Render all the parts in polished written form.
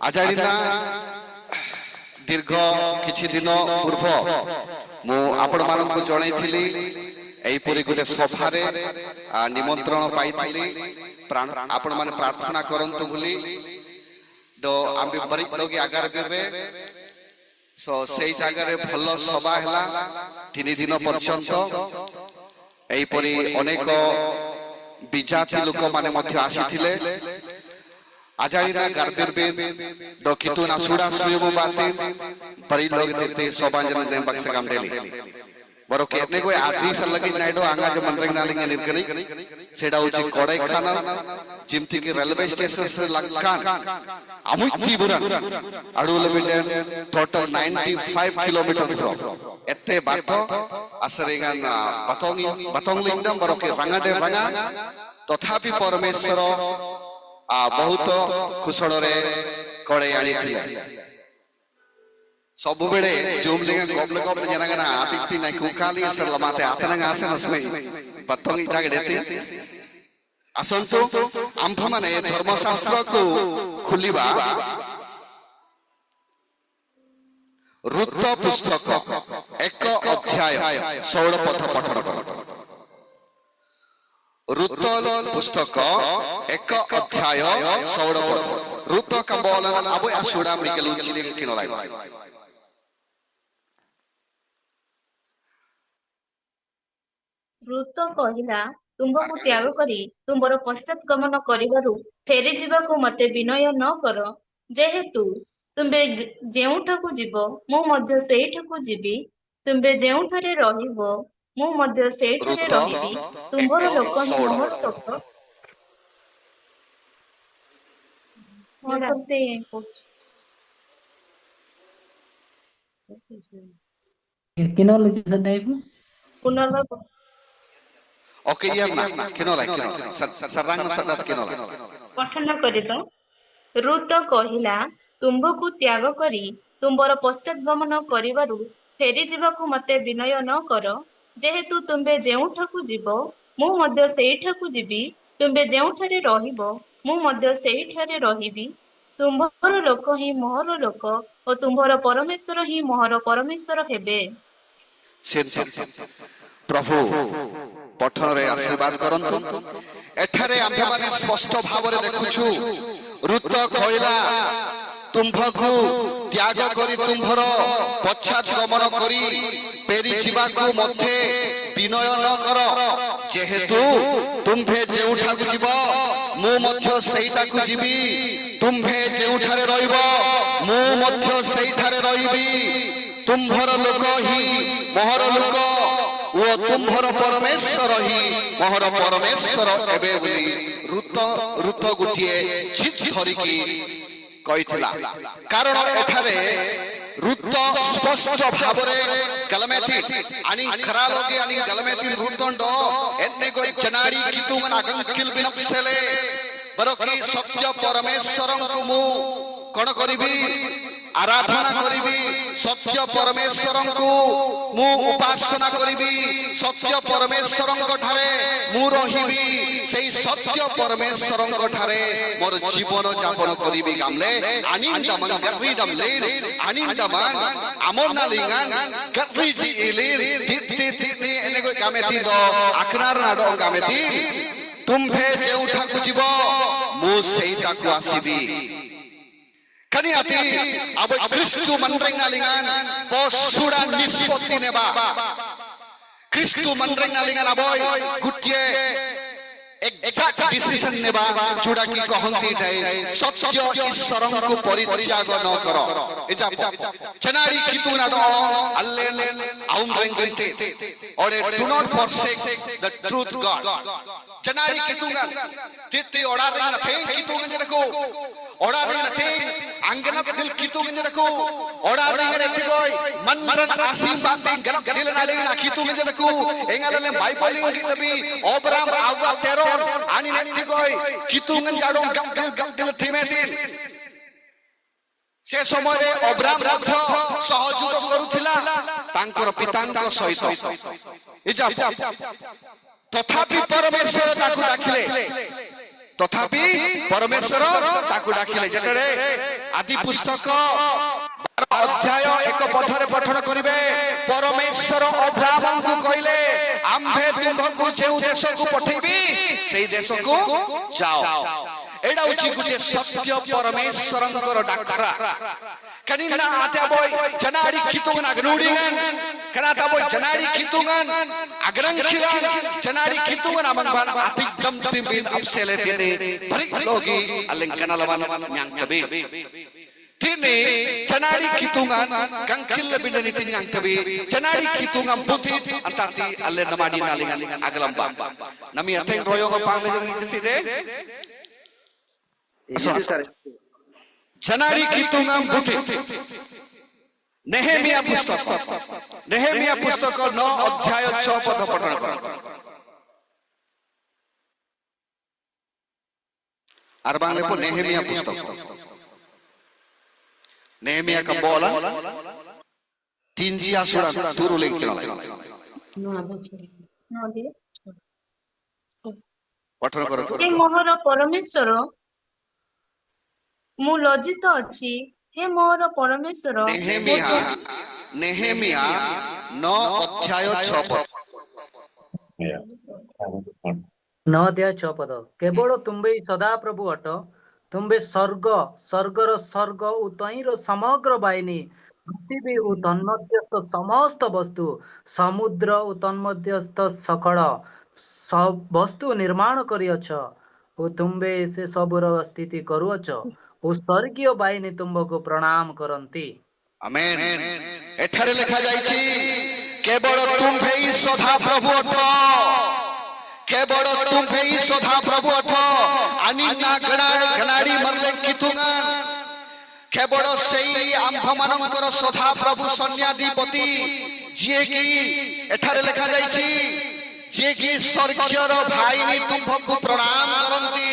आजारिना दीर्घ किछि दिन पूर्व मु आपण मानक जणैथिली एहीपरि गोटे सभारे निमंत्रण पाइथिली आपण माने प्रार्थना करंतु बोली तो आम्बे बरी लोग आगार देबे सो सेही जगह रे भलो सभा हला 3 दिन पर्यंत एहीपरि अनेक विजाति लोक माने मध्य आसीथिले आजारिना गार्बेरबेन दो कितुना सुडा सुयमो बाते परि लोग देते सबांजन देन बक्स गामडेली बरो केतने कोई आदि सलगी नाइडो आंगा जो मनरेग नालिंग निर्गनी सेडा उची कोडाईखाना जिमती के रेलवे स्टेशन से लक्कान अमुती बुरन अडुल बिल्डन टोटल 95 किलोमीटर थ्रो एते बातो असरेगान बतोंगलिंगदम बरो के रंगाडे रंगा तथापि परमेश्वर बहुत कुशल रे करे आनी थिले सब बेड़े जूम लेगा गोबले गोबले जना गना आतिथि ना कुकाली सर लमाते आते ना आसे नसमे बत्तोंग इटा गडेते असंतो आंभ माने धर्मशास्त्र को खुलिबा रुत पुस्तक एक अध्याय 16 पथ पठन करत रुत पुस्तक एक अध्याय 16 पथ रुत कंबोलन अब असुडा मिकल उचिले किनो लाइव रुत कहिला तुमको त्याग करी तुमर पश्चात गमन करिबारु फेरी जीवाकु मते विनय न कर जेहेतु तुंबे जेउठकु जीवो मु मध्य सेठकु जीवी तुंबे जेउठरे रहिबो मु मध्य सेठरे रहिबी तुमर लोक मोहर लोक सबसे किनो लिसन टाइप पुनर्वार ओके ये ना किनो लाइक सररंग सदा किनो लाइक पठन करितो रुत कहिला तुमको त्याग करी तुमर पश्चात गमन करिबारु फेरी जीवाकु मते विनय न कर जेहेतु तुंबे जेउठकु जीवो मु मध्य सेठकु जीवी तुंबे जेउठरे रहिबो मु मध्य सेठरे रहिबी तुमर लोक ही मोहर लोक और तुमर परमेश्वर ही मोहर परमेश्वर हेबे प्रभु पठन रे आशीर्वाद करंतु एठारे आम्भे माने स्पष्ट भाव रे देखुछु रुत कहिला तुमभकु त्याग करी तुमभर पश्चात गमन करी पेरी जीवाकु मथे विनय न कर जेहेतु तुमभे जेउठाकु जीव मु मध्य सेइटाकु जीवी तुमभे जेउठारे रहिबो मु मध्य सेइठारे रहिबी तुमभर लोक ही मोहर लोक वो तुम्भर परमेश्वर ही मोहर परमेश्वर एबे बोली रुत गुटिए चित धरिकी कहितला कारण एठारे रुत स्पष्ट भावरे गलमेथि आणि खरा लोगे आणि गलमेथि रुतंड एन्ने कोई चनाडी कितुमन अगंकिल बिनपसेले बरकी सत्य परमेश्वरन को मु कोन करिबी आराधना करिबी सत्य परमेश्वरन को मु उपासना करिबी सत्य परमेश्वरन को ठारे मु रहिबी सेई सत्य परमेश्वरन को ठारे मोर जीवन यापन करिबी गामले आनिंदमन गरीडमले आनिंदमन अमोनालिंगान गरीजी इलिर तिति तिति एने को गामेथि दो आकनार नाडो गामेथि तुमभे जेउठा को जीव मु सेईटा को आसीबी कनियाती अब क्रिस्तु मनरेंगालिंगान पोसुडा निष्पत्ति नेबा क्रिस्तु मनरेंगालिंगान अबोय गुटिए एक्जाक्ट डिसीजन नेबा जोडा की कहंती थाए सत्य ईश्वरन को परित्याग न कर एजा चनाडी कितुनाडो अल्ले आउन रेंगते और do not forsake the truth God चनाडी कितुंगा तिति ओडारना थे कितुंगा जको ओडारना थे अंगना दिल कितुंगा जको ओडारना थे कोई मनमरन आसीम बातें गलत दिल नाले ना कितुंगा जको एंगाले बाइबलिंग लबी ओब्राम आवा तेरोर आनी नेति कोई कितुंगा जाडो गल थिमेतिन से समय रे ओब्राम रथ सहयोग करूथिला तांकर पितांक सहित इजा तथापि परमेश्वर ताकु डाकिले तथापि परमेश्वर ताकू डाकिले जेतरे आदि पुस्तक 12 अध्याय 1 पथरे पठन करिवे परमेश्वर अब्राहम को कहले आम्भे तुमको जेउ देश को पठेबी सेई देश को जाओ एडा उची गुटे सत्य परमेश्वरंकर डाकरा कनिना आते बोय जनाडी खितुगन अगनुडीगन कनाता बोय जनाडी खितुगन अगरंग खिलान जनाडी खितुगन अमंबान आतिकम तिबिन अपसेले तिने भरिक लोगी अलें कनालवन न्यांग तबे तिने जनाडी खितुगन कंकिल बिंदनि तिन्यांग तबे जनाडी खितुगन बुति अंताति अले नमाडी नालिंगन अगलंबा नमी अथें रोयो को पांगले जंग तिरे जनाडी खितुगन बुति नेहेमिया पुस्तक 9 अध्याय 6 पद पठन कर आर बांगले को नेहेमिया पुस्तक नेहेमिया का बोला तीनजिया सुरा तुरु लिंक पठन कर हे मोहर परमेश्वर मु लज्जित अछि हे मोहर परमेश्वर नेहेमिया 9 अध्याय 6 पद 9 अध्याय 6 पद केवल तुम्बे सदा प्रभु अट तुम्बे स्वर्गर स्वर्ग उ तईर समग्र बाहिनी पृथ्वी उ तन्मध्यस्थ समस्त वस्तु समुद्र उ तन्मध्यस्थ सकल सब वस्तु निर्माण करिअछ ओ तुम्बे से सबुर स्थिति करुअछ ओ स्वर्गीय बाहिनी तुमको प्रणाम करंती आमेन एठारे लिखा जायछि केवल तुम्भे ही सदा प्रभु अठ केवल तुम्भे ही सदा प्रभु अठ अनिना गनाडी मरले कितुगा केवल सेई आंभ मानकर सदा प्रभु सन्याधिपति जे कि एठारे लिखा जायछि जे कि स्वर्गीय भाईनी तुमको प्रणाम करंती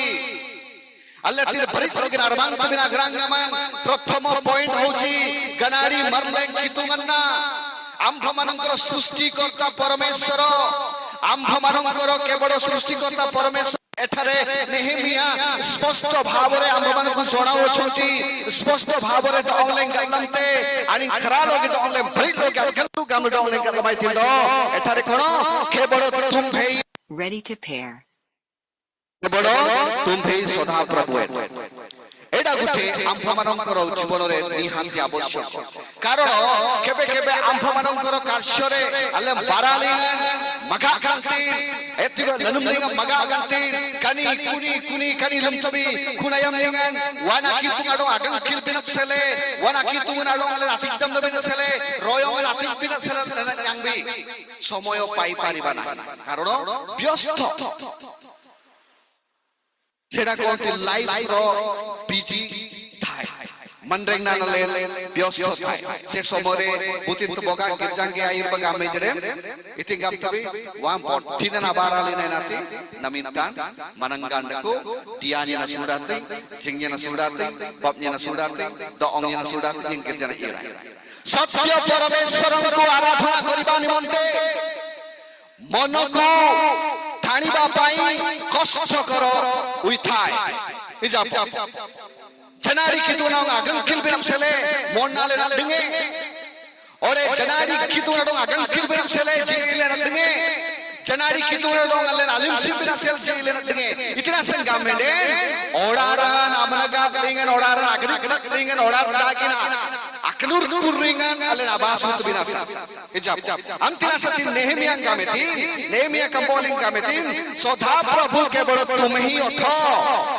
अल्ले तिर भरित लोगिन अरबांग तबिना ग्रांगमान प्रथम पॉइंट होची गनाडी मरले कितुगन्ना आंभ मानकर सृष्टिकर्ता परमेश्वर आंभ मानकर केवल सृष्टिकर्ता परमेश्वर एठारे नेहेमिया स्पष्ट भावरे आंभ मानकु जणाउ छंती स्पष्ट भावरे डॉंगले गलमते आणि खरा लोगि डॉंगले भरित लोगि गलु गाम डॉंगले गलमाई तिंदो एठारे कोन केवल तुम्भे ready to pair. बड़ो तुम्भे सदा प्रभु एडा गुटे आंभ मानकर जीवन रे निहांती आवश्यक कारण केबे केबे आंभ मानकर कार्य रे अले बारालिंग मगा कांती एतिग लनुमलिंग मगा कांती कनी कुनी कनी लमतबी कुनायम लिंगन वाना की तुंगाडो आगम खिल बिनपसेले वाना की तुंगाडो अले अतिकदम नबिनसेले रोयो अले अतिक बिनसेले यांगबी समय पाई पारिबा ना कारण व्यस्त सेडा कोंती लाइफ रो बिजी थाय मनरेंग नाले व्यस्त थाय से समरे बुतित बगा गिरजांगे आइर बगा मेजरे इतिंगाम तबी वाम पट्टिन ना बाराले नाती नमिनतान मनंगांडको दियानी ना सुडाते जिंगे ना सुडाते बापनी ना सुडाते दोंगे ना सुडाते जिंग गिरजना इरा सत्य परमेश्वरन को आराधना करिबा निमंते मन को ठाणीबा पाई कष्ट कर उइथाय इजा जनाडी कितुना आगम किल बिनम सेले मोन नाले ना दिंगे ओरे जनाडी कितुना डोंग आगम किल बिनम सेले जेले ना दिंगे जनाडी कितुना डोंग अले अलिम सिम बिना सेल जेले ना दिंगे इतना संगा मेंडे ओडारा नामनगा दिंगन ओडारा अगरी कदक दिंगन ओडारा दागिना अकलूर कुरिंगन अले आबासुत बिना सा इजा अंतिला सती नेहेमिया गामेती नेहेमिया कंबोलिंग गामेती सदा प्रभु केवल तुम ही अथ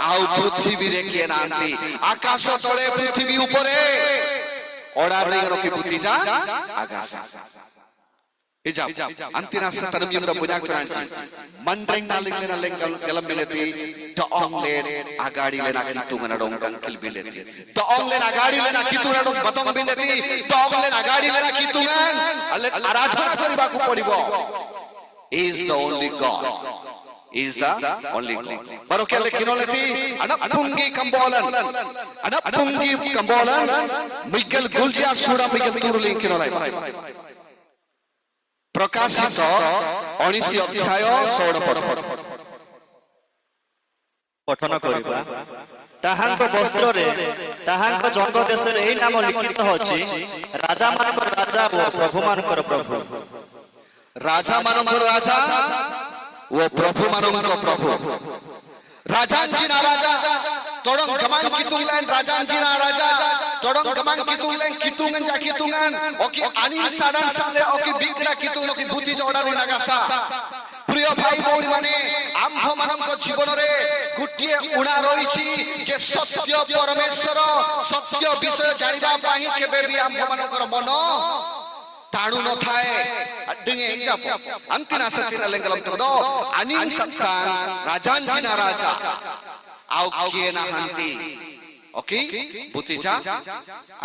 आउ पृथ्वी रे के नांती आकाश तळे पृथ्वी ऊपरे ओडार रिंगन की पुती जा आकाश इजा अंतिना सतरम युंग बुजाक चरांची मंड्रिंग नालिंग लेना लेंगल गलम मिलेती तो ऑंगलेन आगाड़ी लेना कितुंगन डोंग कंकिल बिलेती तो ऑंगलेन आगाड़ी लेना कितुंगन डोंग बतंग बिलेती तो ऑंगलेन आगाड़ी लेना कितुंगन अल्ले आराधना करिबाकू पड़िबो is the only god is the only god baro kele kinoleti anappungi kambolan Miguel Gulgia suda Miguel Turulin kinolai प्रकाशित 19 अध्याय 16 पद ପଠନ କରିବା ତାହାଙ୍କ ବସ୍ତ୍ରରେ ତାହାଙ୍କ ଜନ୍ମ ଦେଶରେ ଏହି ନାମ ଲିଖିତ ଅଛି ରାଜାମାନଙ୍କର ରାଜା ଓ ପ୍ରଭୁମାନଙ୍କର ପ୍ରଭୁ। ରାଜା ମାନଙ୍କର ରାଜା ଓ ପ୍ରଭୁ ମାନଙ୍କ ପ୍ରଭୁ। Rajanjina raja, todong gamang kitunglan rajanjina raja, todong gamang kitunglan kitungan ja kitungan, oki anil sadan sale oki bigra kitung oki buti jodani nagasa. প্রিয় ভাই ভৌণী মানে আম্ভମାନଙ୍କ জীবନରେ ଗୋଟିଏ ଉଣା ରହିଛି ଯେ ସତ୍ୟ ପରମେଶ୍ୱର ସତ୍ୟ ବିଷୟ ଜାଣିବା ପାଇଁ କେବେ ବି ଆମ୍ଭମାନଙ୍କର ମନ ଟାଣୁ ନଥାଏ। antina satina lenggalam todo anin sattan rajanjina raja au kiye nahanti oke butija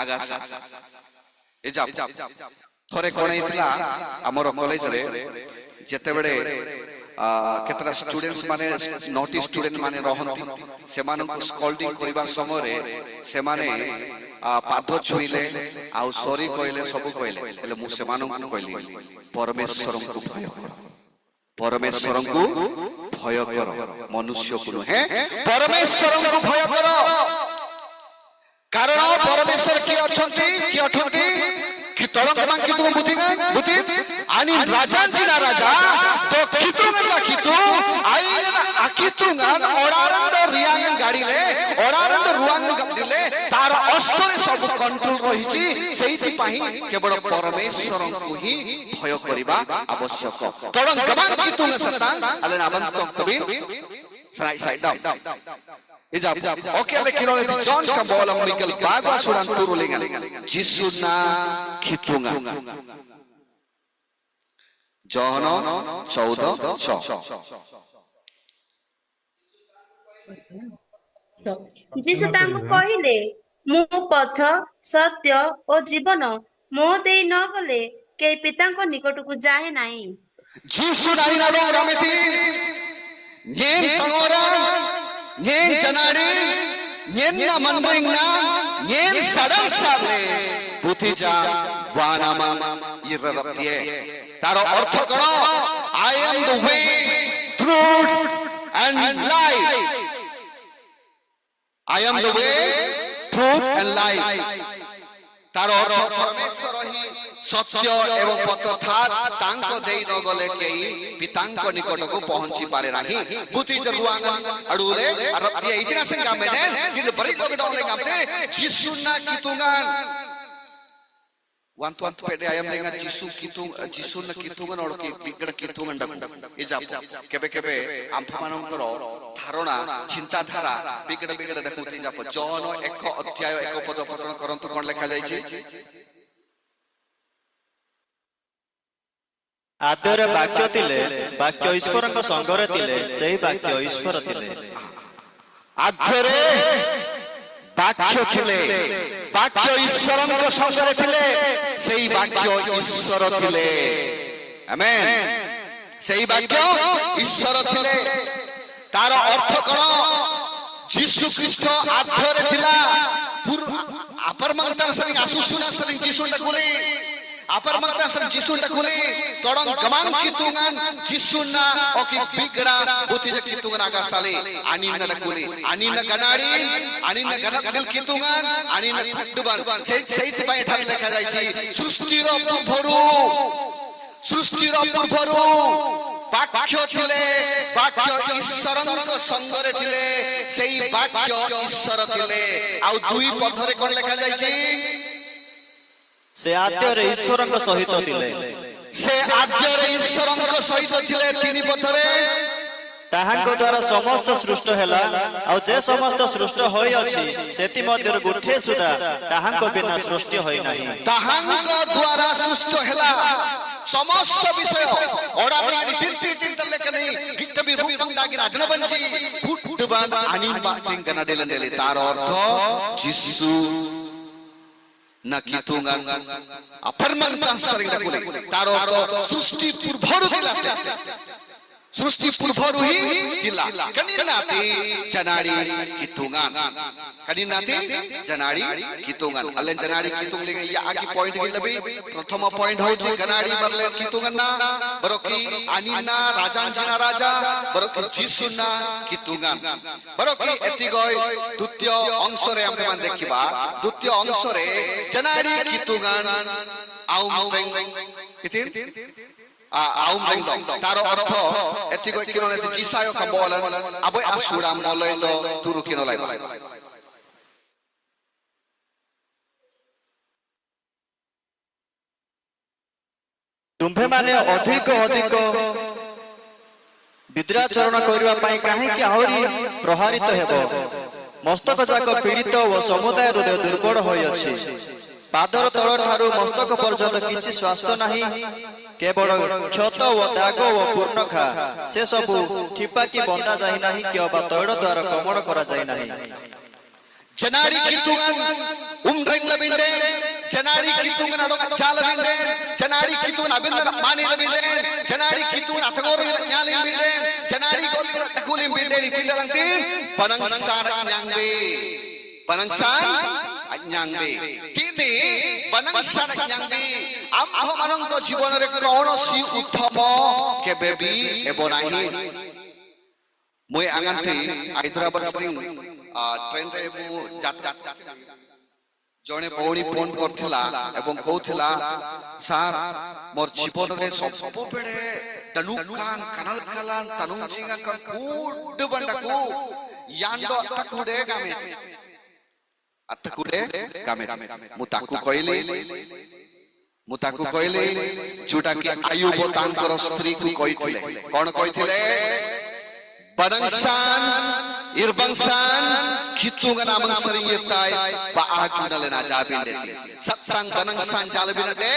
agasa eja thore kone ଥିଲା ଆମର କଲେଜରେ ଯେତେବେଳେ କେତେଟା ଷ୍ଟୁଡେଣ୍ଟସ୍ ମାନେ ନଟି ଷ୍ଟୁଡେଣ୍ଟ ମାନେ ରହନ୍ତି ସେମାନଙ୍କୁ ସ୍କଲ୍ଡିଂ କରିବା ସମୟରେ ସେମାନେ ପାଦ ଛୁଇଁଲେ ଆଉ ସରି କହିଲେ ସବୁ କହିଲେ ହେଲେ ମୁଁ ସେମାନଙ୍କୁ କହିଲି ପରମେଶ୍ୱରଙ୍କୁ ଭୟ କର, ପରମେଶ୍ୱରଙ୍କୁ ଭୟ କର, ମନୁଷ୍ୟକୁ ନୁହେଁ ପରମେଶ୍ୱରଙ୍କୁ ଭୟ କର। କାରଣ ପରମେଶ୍ୱର କିଏ ଅଛନ୍ତି tolong kitung butit anin rajanjina raja to kitungan la kitung aina akitungan oraran do riangan gadile oraran do ruangan gadile tar ostore सब कंट्रोल रहिछि सेहि पाहि केवल परमेश्वरଙ୍କୁ हि भय करिबा आवश्यक। tolong gamang kitung satang alen abantok tobin side down ijab oke le kirole John Campbell Michael bagwa suran turulingan jisuna kitungan John 14:6 ଯୀଶୁ ତାଙ୍କୁ କହିଲେ ମୁଁ ପଥ ସତ୍ୟ ଓ ଜୀବନ ମୋ ଦେଇ ନ ଗଲେ କେହି ପିତାଙ୍କ ନିକଟକୁ ଯାଏ ନାହିଁ। ଯୀଶୁ ନାଇନା ରଙ୍ଗମିତି nyen tangora nyen janadi nyen na mandringna nyen sadan sable putija wanama irraptie taro ortho kono I am the way truth and life I am the way truth and life taro ortho परमेश्वर ही सत्य एवं पथथात तांको देई न गले केई पितांको निकटको पहुंची पारे नाही बुति जरुआंगन अडुले अरप्तिया इतना संगा मेने जिन बरी लोग डोले गामते जिसुना कितुंगन wan tuan pede ayam dengan jisun kitungan or ki pikड़ kitungan dak ijab kebe kebe amphamanଙ୍କର ଧାରଣା ଚିନ୍ତାଧାରା pikड़ ଦେଖୁଛି ଯାପ ଜନ 1 ଅଧ୍ୟାୟ 1 ପଦ ପଠନ କରନ୍ତୁ କଣ ଲେଖା ଯାଇଛି ଆଦ୍ୟରେ ବାକ୍ୟ ଥିଲେ ବାକ୍ୟ ଈଶ୍ୱରଙ୍କ ସଙ୍ଗରେ ଥିଲେ ସେହି ବାକ୍ୟ ଈଶ୍ୱର ଥିଲେ ଆଦ୍ୟରେ ବାକ୍ୟ ଥିଲେ ବାକ୍ୟ ଈଶ୍ୱରଙ୍କ ସଙ୍ଗରେ ଥିଲେ ସେହି ବାକ୍ୟ ଈଶ୍ୱର ଥିଲେ ଆମେନ୍ ସେହି ବାକ୍ୟ ଈଶ୍ୱର ଥିଲେ ତାର ଅର୍ଥ କଣ ଯୀଶୁ ଖ୍ରୀଷ୍ଟ ଆଦ୍ୟରେ ଥିଲା ଆପରମନ୍ତାର ସରି ଆସୁସୁନା ସରି ଯୀଶୁ ଡକୁଲେ अपरमंता सर जिसु डकुले तोडंग गमांग कितुंगन जिसुना ओकी बिगड़ा बुति जे कितुंगन आगा साले आनिन डकुले आनिन गनाडी आनिन गनल कितुंगन आनिन दुबान सेहि पाए ठाल लेखा जायछि सृष्टिर पूर्वरु वाक्य थिले वाक्य ईश्वरଙ୍କ संगरे थिले सेहि वाक्य ईश्वर थिले आ दुई पथरे कोन लेखा जायछि से आद्ୟରେ ଈଶ୍ୱରଙ୍କ ସହିତ ଥିଲେ ସେ ଆଦ୍ୟରେ ଈଶ୍ୱରଙ୍କ ସହିତ ଥିଲେ ତିନି ପଥରେ ତାହାଙ୍କ ଦ୍ୱାରା ସମସ୍ତ ସୃଷ୍ଟ ହେଲା ଆଉ ଯେ ସମସ୍ତ ସୃଷ୍ଟ ହୋଇ ଅଛି ସେତି ମଧ୍ୟରୁ ଗୋଟିଏ ସୁଦ୍ଧା ତାହାଙ୍କ ବିନା ସୃଷ୍ଟି ହୋଇ ନାହିଁ ତାହାଙ୍କ ଦ୍ୱାରା ସୃଷ୍ଟ ହେଲା ସମସ୍ତ ବିଷୟ ଓଡାବଣି ତିନ ତଲେକେ ନାହିଁ କିତବି ରୂପଂ ଦାଗି ରାଜନବଂଶୀ ଫୁଟବାନ ଆନିନ ବାଟିଂ କନା ଡେଲେ ତାର ଅର୍ଥ ଯୀଶୁ ना कितुंगन अपरमंता सरिंग डकुले तारो सृष्टि पूर्वरु दिला सृष्टि पूर्वरु ही दिला कनिनाती जनाडी कितुंगन kani nati janadi kitungan allen janadi kitung linga ya agi point gi labi prathama point hoji janadi barle kitungan na baroki anina rajanjina raja baroki jisuna kitungan baroki etigoy dutyo অংশরে আমরা মান দেখিবা দ্বিতীয় অংশরে janadi kitungan aum reng itin aum reng dong taro artho etigoy kinone jisayo kambolan aboy asura moloilo turu kinolai ତୁମ୍ଭେ ମାନେ ଅଧିକ ଅଧିକ ବିଦ୍ରାଚରଣ କରିବା ପାଇଁ କାହିଁକି ଆହୁରି ପ୍ରହାରିତ ହେବ ମସ୍ତକ ଯାକ ପୀଡ଼ିତ ଓ ସମୁଦାୟ ହୃଦୟ ଦୁର୍ବଳ ହୋଇଅଛି ପାଦର ତଳ ଠାରୁ ମସ୍ତକ ପର୍ଯ୍ୟନ୍ତ କିଛି ସ୍ୱାସ୍ଥ୍ୟ ନାହିଁ କେବଳ କ୍ଷତ ଓ ଦାଗ ଓ ପୂର୍ଣ୍ଣ ଘା ସେ ସବୁ ଠିପାକି ବନ୍ଧା ଯାଇ ନାହିଁ କି ଅବା ତୈଳ ଦ୍ୱାରା କମଳ କରାଯାଇ ନାହିଁ janadi kitungan umreng labinde janadi kitungan adong jal labinde janadi kitungan abinda mani labinde janadi kitungan atagor nyali labinde janadi kulim binde di tindalang tin panangsan nyangbe tini panangsan nyangbe amho manong jibanore konosi uttama kebebi ebonahi moi angante Hyderabad spring train रे यात्रा जने भौणी phone करथिला एवं कहथिला sir मोर जीवन रे सब बेडे तनुकान कनल कलान तनुजिंगा का could बंडकू यान्डो अत्तकुडे गामे मुताकू कहले जोटा कि आयु बोतांकर स्त्री को कहिथिले कोन कहिथिले Banangsan, irbangsan, kitungan amang sering yetai, paagu nalena jabin deti. Satang banangsan jalabina de,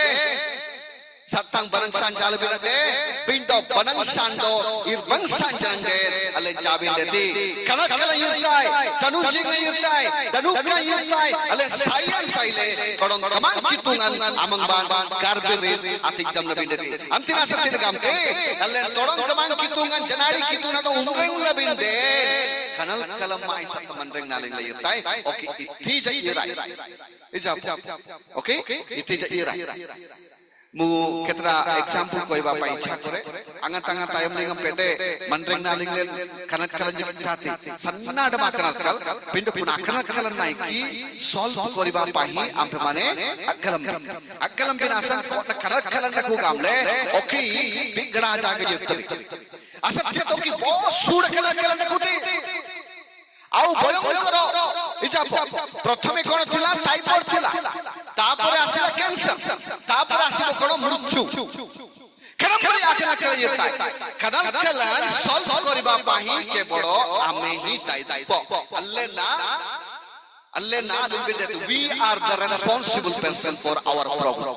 satang banangsan jalabina de, pindo banangsan do, irbangsan janang de, ale jabin deti. Kana yetai, tanujinga yetai, tanuka yetai, ale sayan saile, kodong kamang kitungan amang ban, karbirin atik dam nabin deti. Antina satin gamte, ale todong kamang kitungan janadi kitungan do umreng labinde. Kanal kalam mai sa tamanreng naling layirtai. Okay, iti ja irai. Ijab. Okay, iti ja irai. Mu ketra example koi bapa icha kore. Angat ayam lingam pede manreng naling len kanal kalan jikati. Sanna ada makanal kal. Pindu puna kanal kalan naiki solve kori bapa hi ampe mane akalam binasan kanal kalan naku gamle. Okay, bigara jaga yirtari. Asal dia toki bos sudah kanal nakuti. आउ भयंकर इजा प्रथमे कोन थिला typhoid थिला तापर आसिला cancer तापर आसिलो कोन मृत्यु करम बली आकला करे येता कदम कलन सॉल्व करिबा पाही के बड़ो आमे ही दायित्व अल्ले ना दिबे we are the responsible person for our problem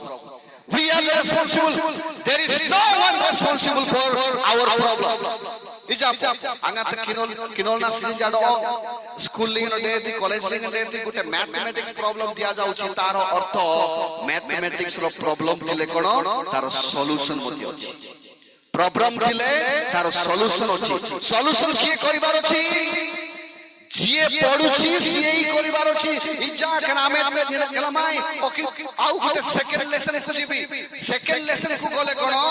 we are the responsible there is no one responsible for our problem Ijab angat kinol na sinjado school lingo deeti college lingo deeti gute mathematics problem diya jauchi taro artho mathematics ro problem thile kono taro solution modi achi problem thile taro solution achi solution kiye koribar achi jiye poduchi siye hi koribar achi ija kaname me dina kelamai oki au gute second lesson ku jibi second lesson ku gole kono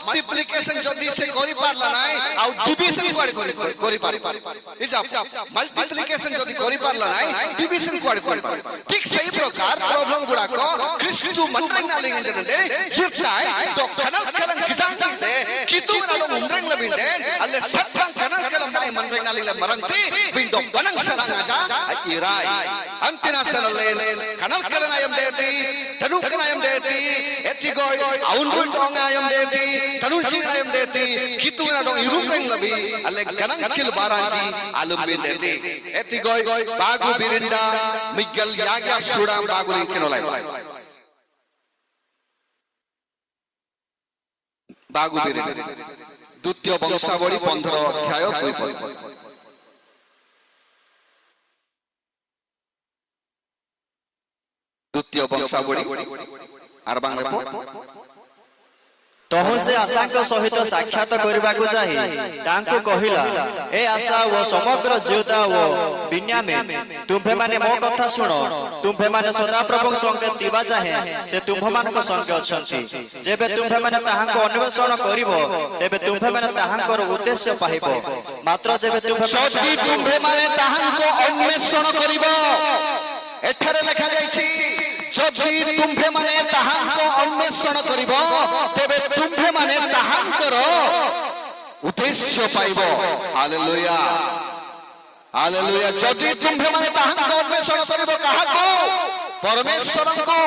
multiplication jodi se kori parla nai au division kori pari ija multiplication jodi kori parla nai division kori ठीक सही प्रकार problem गुडा को क्रिस्तु मंत्रंग नालिंग जने जिरताय तो कनल कलंग किजांग दे कितु नालो मंत्रंग लबिंदे अल्ले सत्संग कनल कलंग नाई मंत्रंग नालिंग ले मरंती बिंदो बनंग सरंग आजा इराय अंतिना सरले कनल कलंग आयम देती तनु कन आयम देती एतिगोय आउन डोंग आयम देती तनु चिंग आयम देती कितु नालो इरुंग लबि अल्ले कनंग किल बारांजी आलुम बिन देती एतिगोय बागु बिरिंदा मिगल यागा सुडाम बागु लिखनोलाय बागु बिरिंदा द्वितीय वंशावली 15 अध्याय 2 पद द्वितीय वंशावली आरबांग रेपो ତହୁ ସେ ଆଶାଙ୍କ ସହିତ ସାକ୍ଷାତ କରିବାକୁ ଯାଇ ତାଙ୍କୁ କହିଲା, ଏ ଆଶା ଓ ସମଗ୍ର ଜିହୁଦା ଓ ବିନ୍ୟାମିନ, ତୁମ୍ଭେମାନେ ମୋ କଥା ଶୁଣ। ତୁମ୍ଭେମାନେ ସଦାପ୍ରଭୁଙ୍କ ସଙ୍ଗେ ଥିବା ଯାଏଁ ସେ ତୁମ୍ଭମାନଙ୍କ ସଙ୍ଗେ ଅଛନ୍ତି। ଯେବେ ତୁମ୍ଭେମାନେ ତାହାଙ୍କୁ ଅନ୍ୱେଷଣ କରିବ, ତେବେ ତୁମ୍ଭେମାନେ ତାହାଙ୍କର ଉଦ୍ଦେଶ୍ୟ ପାଇବ। ମାତ୍ର ଯେବେ ଯଦି ତୁମ୍ଭେମାନେ ତାହାଙ୍କୁ ଅନ୍ୱେଷଣ କରିବ, ଏଠାରେ ଲେଖା ଯାଇଛି ଯଦି ତୁମ୍ଭେମାନେ ତାହାଙ୍କୁ ଅନ୍ୱେଷଣ କରିବ, ତେବେ ତୁମ୍ଭେମାନେ ତାହାଙ୍କର ଉଦ୍ଦେଶ୍ୟ ପାଇବ। Hallelujah, hallelujah. ଯଦି ତୁମ୍ଭେମାନେ ତାହାଙ୍କୁ ଅନ୍ୱେଷଣ କରିବ, କାହାକୁ? ପରମେଶ୍ୱରଙ୍କୁ।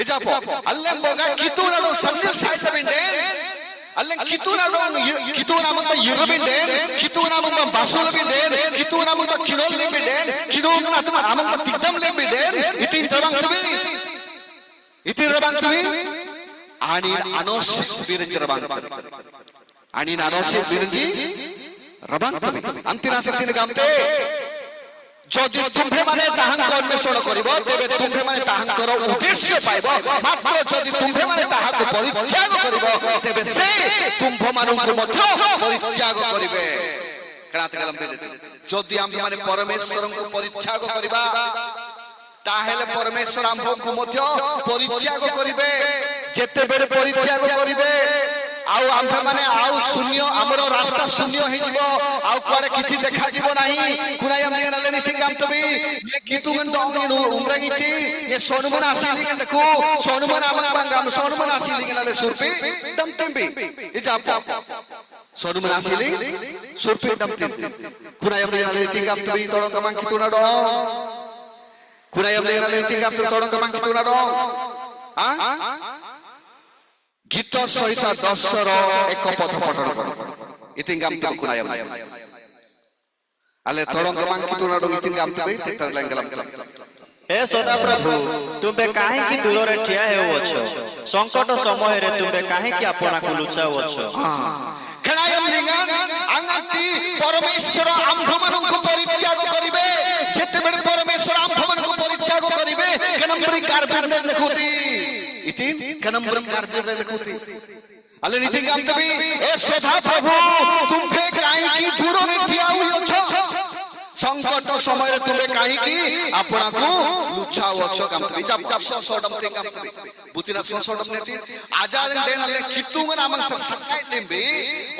Allen boga kituna do sandil size binde, allen kituna mamba yirubinde, kituna mamba basul binde, kituna mamba kirol binde, kituna atma amamba tidam binde, itin rabang tubi ani anosik birinji rabang ani anosik birinji rabang tubi antina setin gamte যদি ତୁମ୍ଭେମାନେ ତାହାଙ୍କ ଅନ୍ୱେଷଣ କରିବ, ତେବେ ତୁମ୍ଭେମାନେ ତାହାଙ୍କର ଉଦ୍ଦେଶ୍ୟ ପାଇବ। ମାତ୍ର ଯଦି ତୁମ୍ଭେମାନେ ତାହାକୁ ପରିତ୍ୟାଗ କରିବ, ତେବେ ସେ ତୁମ୍ଭମାନଙ୍କୁ ମଧ୍ୟ ପରିତ୍ୟାଗ କରିବେ। ଯଦି ଆମ୍ଭେମାନେ ପରମେଶ୍ୱରଙ୍କୁ ପରିତ୍ୟାଗ କରିବା, ତାହେଲେ ପରମେଶ୍ୱର ଆମ୍ଭକୁ ମଧ୍ୟ ପରିତ୍ୟାଗ କରିବେ। ଯେତେବେଳେ ପରିତ୍ୟାଗ କରିବେ, ଆଉ ଆମ୍ଭେମାନେ ଆଉ ଶୂନ୍ୟ, ଆମର ରାସ୍ତା ଶୂନ୍ୟ ହେଇଯିବ, ଆଉ କୁଆଡେ କିଛି ଦେଖାଯିବ ନାହିଁ। କୁନାୟମ ନିଗନାଲେ ନିତି ଗାମତବି ये कितुगन डोंगिन उमरंगिति ये सोनुमन आसिली के देखो सोनुमन आमन बांगाम सोनुमन आसिली के नाले सुरपी दमतिम्बी ये जाप सोनुमन आसिली सुरपी दमतिम्बी कुनायम निगनाले निति गामतबि तोड़ों कमांग कितुना डो कुनायम निगनाले निति गामतबि तोड़ों कमांग कितुना डो गीत सहित 10 ର ଏକ ପଥ ପଠନ କର ଇତିଂ ଗାମତବि କୁନାୟମ अले तोड़ंग मांग तुना डो इतिन गाम तबे तेतर लंगलम हे सदा प्रभु, तुमे काहे की दूर रे ठिया हेउ अछो? संकट समय रे तुमे काहे की आपना को लुचाउ अछो? खनायम लिंगन अंगति परमेश्वर आम्भमन को परित्याग करिवे। जेते बेले परमेश्वर आम्भमन को परित्याग करिवे, कनम्बरी कारबिर ने देखुती इतिन कनम्बरी कारबिर ने देखुती अले नीति गाम तबे ए सदा प्रभु, तुमे काहे की दूर रे ठिया हुई अछो? संकट समय तुमे काहे की आपना को लुचाउ अछो? गाम तबे जब सोडम ते गाम तबे बुतिना सोडम नेति आजान देनले कितुंग नामन सकाय लेबे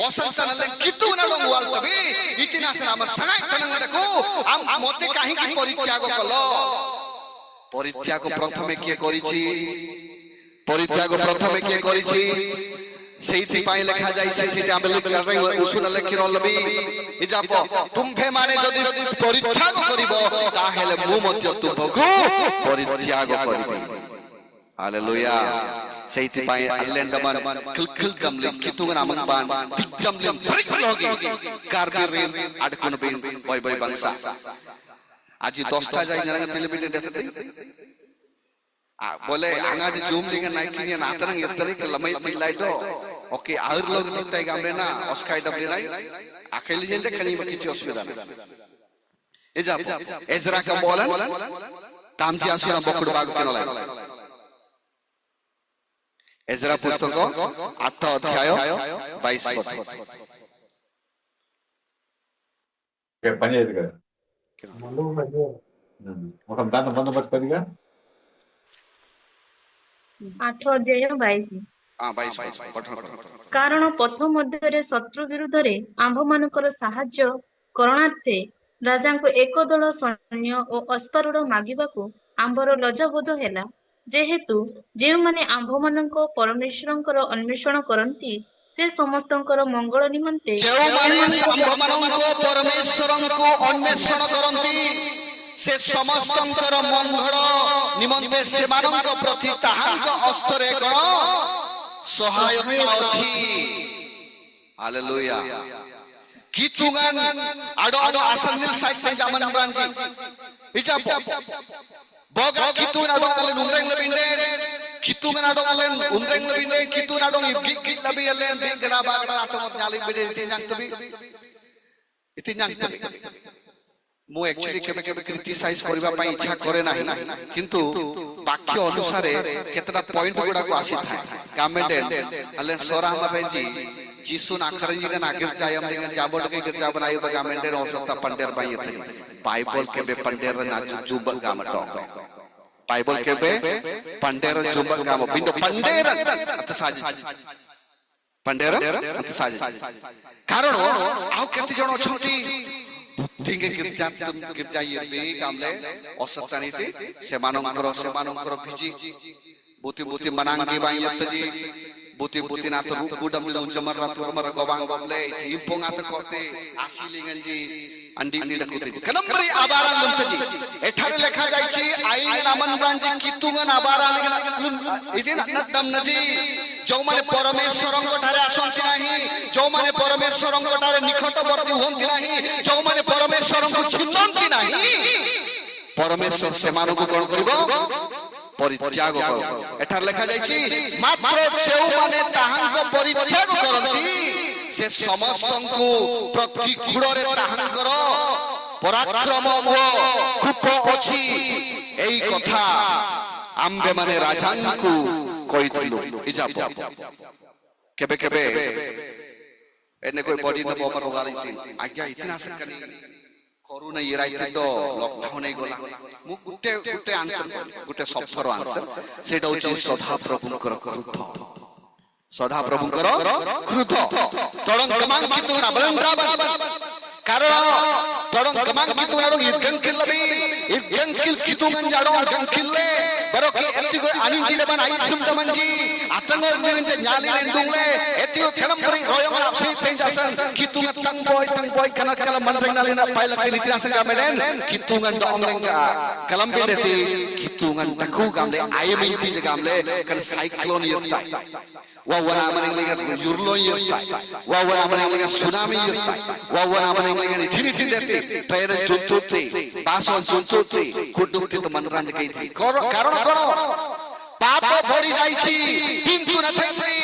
ओसलसनले कितुंग नाम वाल तबे इतिना से नाम सनाय तनंग देखो हम मोते काहे की परित्याग कलो? परित्याग प्रथमे के करिछि? परित्याग प्रथमे के करिछि? सेइति पाई लिखा जाय छै सेटा हम लिखै उसूल लिखिन लबी इजाप तुम्भे माने जदि परित्याग करिवो ताहेले मु मध्य तुमको परित्याग करिवो। हालेलुया। सेइति पाई अल्लेंडमन किलकिल गमले कितुग नामन बान तिक्जमले ब्रिक लगे कारबिरिन अडकुन बिन बय बय बंसा आज 10टा जाय जरा टेलीविजन देखते बोले आंगा जे जूम लिंग नाइ किने नातरंग यतरी के लमय तिलाइटो ओके आउर लोग दिखताय गामरे ना अस्काय दबले नाइ आखेली जेंदे खनी किछि असुविधा ना एजा एजरा का बोलन तामजी आसिना बकुड़ बाग के नलाय एजरा पुस्तक 8 अध्याय 22 पद के पनी एजरा मोकम दान बंद मत करिया 8 ଅଧ୍ୟାୟ 22 କାରଣ ପଥ ମଧ୍ୟରେ ଶତ୍ରୁ ବିରୁଦ୍ଧରେ ଆମ୍ଭମାନଙ୍କର ସାହାଯ୍ୟ କରଣାର୍ଥେ ରାଜାଙ୍କୁ ଏକ ଦଳ ସୈନ୍ୟ ଓ ଅଶ୍ୱାରୂଢ଼ ମାଗିବାକୁ ଆମ୍ଭର ଲଜ୍ଜାବୋଧ ହେଲା। ଯେହେତୁ ଯେଉଁମାନେ ଆମ୍ଭମାନଙ୍କ ପରମେଶ୍ୱରଙ୍କର ଅନ୍ୱେଷଣ କରନ୍ତି ସେ ସମସ୍ତଙ୍କର ମଙ୍ଗଳ ନିମନ୍ତେ से समस्तंकर मंगल निमंते सेमानंक प्रति ताहांक हस्तरे कोन सहायता अछि। हालेलुया। कितुगान आडो आडो आसनिल साइड जामन ब्रांजी इजा बोगा कितुन आडो आले नुंग्रेंग लबिंदे कितुगान आडो आले उंग्रेंग लबिंदे कितुन आडो गिग लबि आले बिगड़ा बागड़ा आतम न्याली बिडे इति न्यांतबि मु एक्चुअली केबे केबे क्रिटिसाइज करबा पई इच्छा करे नाही किंतु ବାକ୍ୟ ଅନୁସାରେ କେତେଟା ପଏଣ୍ଟ ଗୁଡାକୁ ଆସିଥାଏ ଗାମେଣ୍ଡେନ ହେଲେ ସୋରା ମରେଜି जीसु नाखरजी ने नागिर जायम ने जाबड़ के गिरजा बनाई बगा मेंडेर औसता पंडेर बाई थे बाइबल के बे पंडेर ना जुब गाम टोंग बाइबल के बे पंडेर जुब गाम बिंदु पंडेर अत साज पंडेर अत साज कारण आउ केते जण अछंती बुद्धिके गिरजा ये बे गामले औसता नीति सेमानंकर भिजी बुति बुति मनांगी by यतजी buti buti na tu kudam dum jamar ratu mar gobang gomle impong at kote asilingan ji andi andi dakuti kanambri abara lumtaji ethare lekha jaichi ai naman branji kitungan abara lum idin nadam naji जो माने परमेश्वरंग ठारे आसंती नाही जो माने परमेश्वरंग ठारे निकटवर्ती होंती नाही जो माने परमेश्वरंग छिन्नंती नाही परमेश्वर सेमानु को कोन करिवो परित्याग करो एठार लिखा जायछि मात्र सेउ माने ताहांक परित्याग करंती से समस्तंकु प्रतिकूल रे ताहांकर पराक्रम ओ खूप अछि एई कथा आम्बे माने राजांकु कहिथिलु इजाप केबे केबे एने कोई बॉडी न बमर होगालिती आज्ञा इतिहास कनी करूना ये राइट तो लॉकडाउन नहीं गोला मु गुटे गुटे आंसर गुटे सफर आंसर सेटा होची सदा प्रभुंकर क्रोध सदा प्रभुंकर क्रोध तडंग कमांग कितु ना बलंद्रा कारण तडंग कमांग कितु ना इगन किल्लबी इगन किल कितुंगन जाडो इगन किल्ले बरोके एतिगो आनिंजिले बन आइसुम दमंजी आतंगर निंजे न्याली नेंदुंगले एतिगो खलमपरी रोयमन आपसे पेंजासन कितुंगन तंग boy kana kala mandreng nalina paila kilitina sanga meden kitungan doonglenga kalam bedeti kitungan takhu gamle ayemi ti gamle kan cyclone yutta wawana maning linga yurlo yutta wawana maning linga tsunami yutta wawana maning linga thini deti pere juntuti baso juntuti kudukti teman ranj keiti karon kono पाप भरी जाइछि किंतु न थेंगली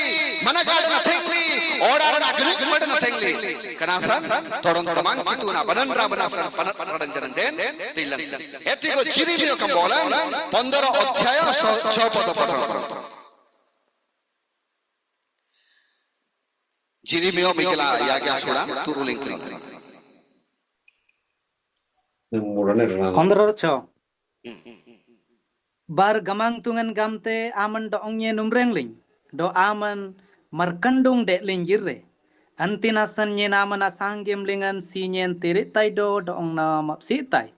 मनगाड न थेंगली ओडार न गलिमड न थेंगली कनासन तोडंग कमांग कितु न बननरा बनासन पनरडन जनन देन तिलंग एतिगो चिरिमियो कंबोलन 15 अध्याय 6 पद पठन करतो चिरिमियो मिगला याग्या सुडा तुरुलिंग करी 15:6 bar gamang tungan gamte aman do ongye numrengling do aman markandung de lingjirre antinasan nye naman asanggem lingan si nyen tiri tai do ongna mapsi tai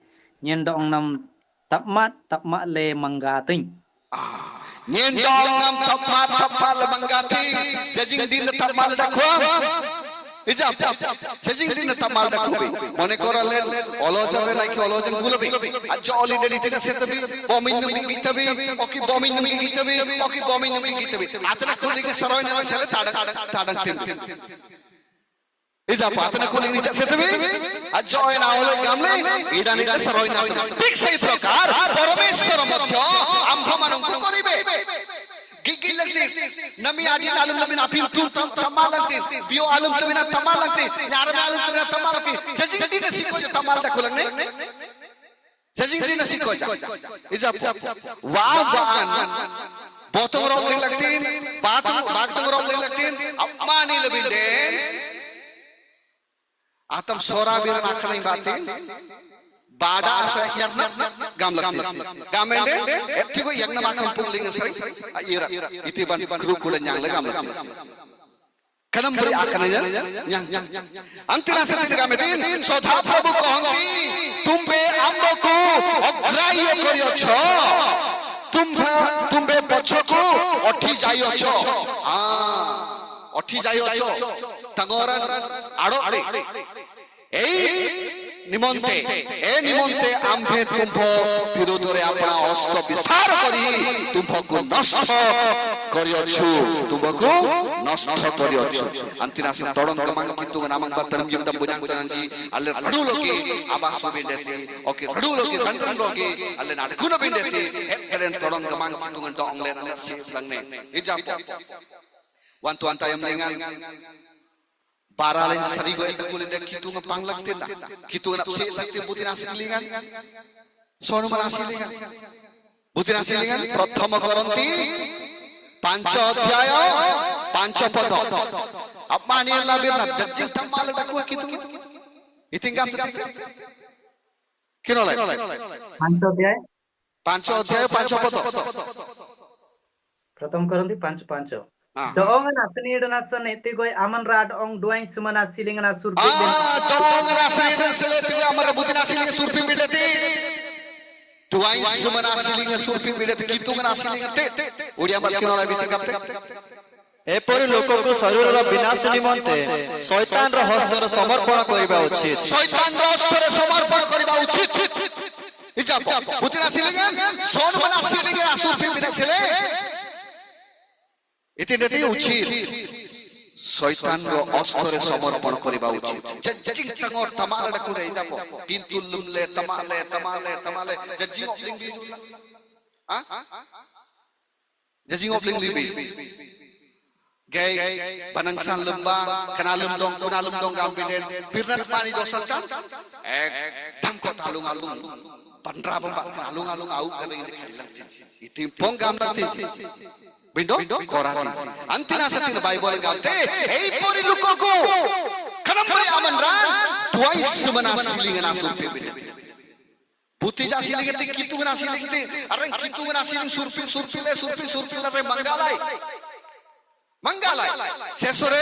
nyen do ongnam tapmat le manggating nyen do ongnam tapmat le manggating jajing din tapmal dakwam ijab jajing din tapmal dakwabi mone koralen olojale naiki olojen gulobi ajjo already tina setabi bomin numi gitabi oki bomin numi gitabi oki bomin numi gitabi atana khulike saroy na sele tadak tin ijab atana khulike setabi ajjo ena ole gamle idani saroy na ठीक सही प्रकार परमेश्वर मध्य आम्भ मानंकु करिबे गिगिल लगती नमी आदि आलम लबिना pin तू तमाल लगती बियो आलम तबिना तमाल लगती यार में आलम तबिना तमाल लगती जजिंग दी ने सिको जो तमाल दखो लगने जजिंग दी ने सिको जा इजा वान बोतों रोग लगती बागतों रोग लगती अम्मानी लबिंदे आतम सोरा बिर नाखने बातें बाड़ा आशा यज्ञ गाम लगती गामेंडे एतिगो यज्ञ माखन पुंगलिंग सरी इरा इति बन क्रू कुडन yang गाम लगती कलम बरी आकन yang अंतिना सती गामेदिन सदा प्रभु कहंती तुमबे आम्बको अग्राह्य करियछो तुमबे पछको अठी जाइयछो अठी जाइयछो तंगोरन आड़ो निमंते आम्भे तुम्भ विरोधरे अपना हस्त विस्तार करी तुम्भको नष्ट करियछु तुम्भको नष्ट करियछु अंतिना से तोडंग कमांग कितु नामंग बतरम युद्ध बुजांग तनजी अल्ले रडु लोके आबासु बिंदेती ओके रडु लोके कंट्रन लोके अल्ले नाडकुन बिंदेती एकरेन तोडंग कमांग कितु गंटो ऑंगले नले से लंगने इजाप wantu antayam lengan Paralin sari go eta kulin dek kitu ngepang laktin na kitu ngap si laktin butin asilingan sono man asilingan ବୁଝିନା ସିଲିଙ୍ଗନ୍ ପ୍ରଥମ କରନ୍ତି 5 ଅଧ୍ୟାୟ 5 ପଦ ಅಪ್ಮಾನಿ ಎಲ್ಲ ಬಿರ್ನ ಜಜ್ಜಿ ತಮ್ಮಾಲ ಡಕುವ ಕಿತು ಇತಿಂಗ কিনলে 5 অধ্যায় 5 অধ্যায় 5 পদ প্রথম করন্তি 5 Dong nasni dan nasan heti goi aman rad ong duain sumana siling na surpi dong nasni dan seleti amar butina siling surpi bidati duain sumana siling surpi bidati kitu na siling te odia mar kinala biti kapte ଏପରି ଲୋକକୁ ଶରୀରର ବିନାଶ ନିମନ୍ତେ ଶୈତାନର ହସ୍ତରେ ସମର୍ପଣ କରିବା ଉଚିତ ଶୈତାନର ହସ୍ତରେ ସମର୍ପଣ କରିବା ଉଚିତ ଇଜା ବୁତିନା ସିଲିଂ ସୋନ ମନା ସିଲିଂ ସୁରଫି ବିନା ସିଲେ ইতিনেতি উচিত শয়তানর অস্ত্রে সমর্পণ করিবা উচিত জজ্জিং তঙর তামালডা কুরে যাব পিন্তুলুমলে তামালে তামালে তামালে জজ্জিং অফলিং বিজুলা জজ্জিং অফলিং লিবি gay panangsan lemba kanalum dong gambiden pirnan pani dosankan dam ko talung alung pandra bamba alung au kada ini kailang itim pong gamla Bindo korati antina satin bible gamte ei pori lukoku kanamri amanran tuai sumana silingana surpi bidati Putih ja silingati kitungana silingti areng kitungana siling surpi le mangalai sesore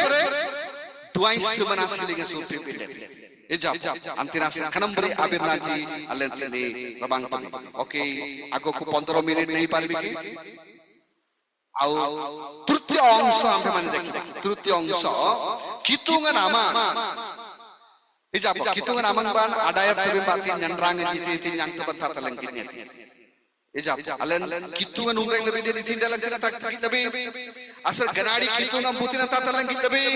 tuai sumana silinga surpi bidati ejab antina kanamri abirnaji alentini rabang pang oke aku 15 minit nahi parbi ki ଆଉ ତୃତୀୟ ଅଂଶ ଆମେ ମାନେ ଦେଖିବା ତୃତୀୟ ଅଂଶ କିତୁଙ୍ଗ ନାମା ijab kitungan amang ban adaya tabi batin nyanrang jiti yang tepat tatalang kini ijab alen kitungan umreng lebih dari tindalan kita tak lebih asal ganadi kitungan butina tatalang lebih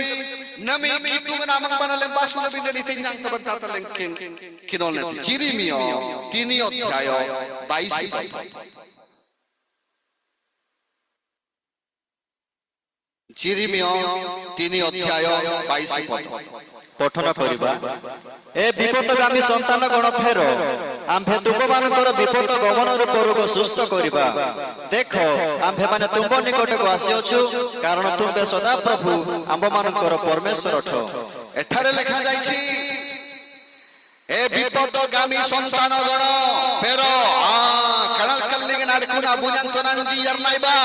nami kitungan amang ban alen basu lebih dari yang tepat tatalang kinol nanti Jeremia 3 অধ্যায় 22 পদ Jeremia 3 অধ্যায় 22 পদ পঠন করিবা এ বিপদগামী সন্তান গণ ফের আম্ভে তুমମାନଙ୍କର বিপদ গমন রূপরোগ সুস্থ করিবা দেখো আম্ভে মানে তুম নিকটକୁ ଆସିଅଛୁ কারণ তুমে সদা প্রভু আম্ভମାନଙ୍କର পরমেশ্বর ঠ এঠারে লেখা যাইছি এ বিপদগামী সন্তান গণ ফের Canal কল্লিগে নাডকুনা বুজান্তনানজি ইয়ারনাইবা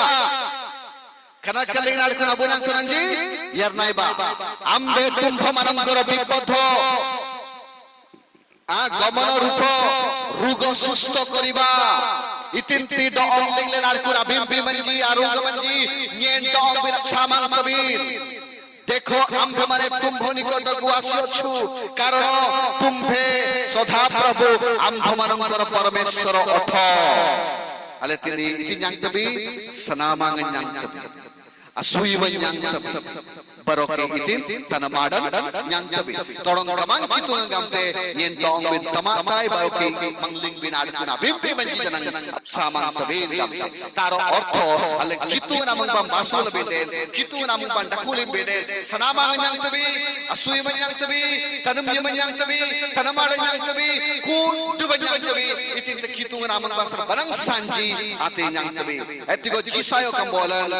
kanak kaling nadkuna bunang tunanji yarnai ba ambe tumpha manangkor bipod গমন রূপ রোগ সুস্থ করিবা ইতিন্তি দং লিংলে নাডকুনা বিম্বি মঞ্জি আরোগ্য মঞ্জি নিয়েন দং বিন সামাং কবির দেখো আম্ভে মানে তুম্ভ নিকটকু আসিଅଛୁ কারণ তুম্ভে সদা প্রভু আম্ভମାନଙ୍କର পরমেশ্বর অঠ ale tini yang tebi senamangan yang tebi asuiwan yang tebi baroke itin tanamadan yang tebi torong kamang kitu ngamte nyen tong bin tamatai baroke mangling bin adkuna bimpi manji janang samang tebi gamte taro ortho ale kitu namang bam basul beden kitu namang ban dakulim beden senamangan yang tebi asuiwan yang tebi tanam yang tebi tanamadan yang tebi kudu yang tebi itin kitu namang basar barang sanji ate yang tebi etigo cisayo kambolan